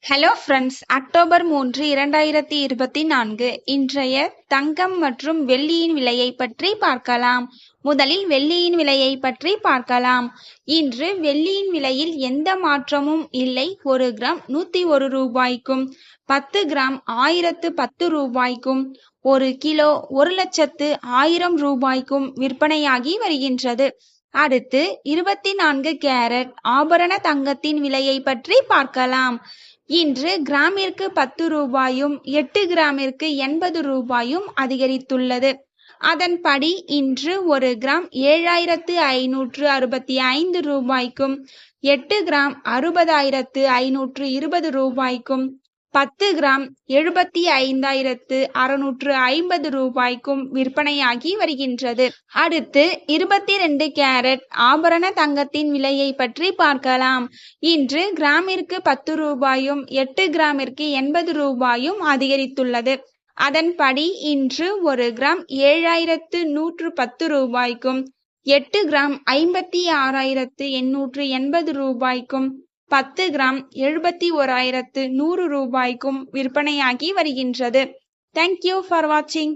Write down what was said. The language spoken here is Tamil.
ஹலோ ஃப்ரெண்ட்ஸ், அக்டோபர் 3, 2024 இன்றைய தங்கம் மற்றும் வெள்ளியின் விலையை பற்றி பார்க்கலாம். முதலில் வெள்ளியின் விலையை பற்றி பார்க்கலாம். இன்று வெள்ளியின் விலையில் எந்த மாற்றமும் இல்லை. 1 கிராம் 101 ரூபாய்க்கும் 10 கிராம் 1010 ரூபாய்க்கும் 1 கிலோ 1,10,000 ரூபாய்க்கும் விற்பனையாகி வருகின்றது. அடுத்து 24 கேரட் ஆபரண தங்கத்தின் விலையை பற்றி பார்க்கலாம். இன்று கிராமிற்கு 10 ரூபாயும் 8 கிராமிற்கு 80 ரூபாயும் அதிகரித்துள்ளது. அதன்படி இன்று 1 கிராம் 7,565 ரூபாய்க்கும் 8 கிராம் 60,520 ரூபாய்க்கும் 10 கிராம் 75,650 ரூபாய்க்கும் விற்பனையாகி வருகின்றது. அடுத்து 22 கேரட் ஆபரண தங்கத்தின் விலையை பற்றி பார்க்கலாம். இன்று கிராமிற்கு 10 ரூபாயும் 8 கிராமிற்கு 80 ரூபாயும் அதிகரித்துள்ளது. அதன்படி இன்று 1 கிராம் 7,110 ரூபாய்க்கும் 8 கிராம் 56,880 ரூபாய்க்கும் 10 கிராம் 71,100 ரூபாய்க்கும் விற்பனையாகி வருகின்றது. தேங்க்யூ ஃபார் வாட்சிங்.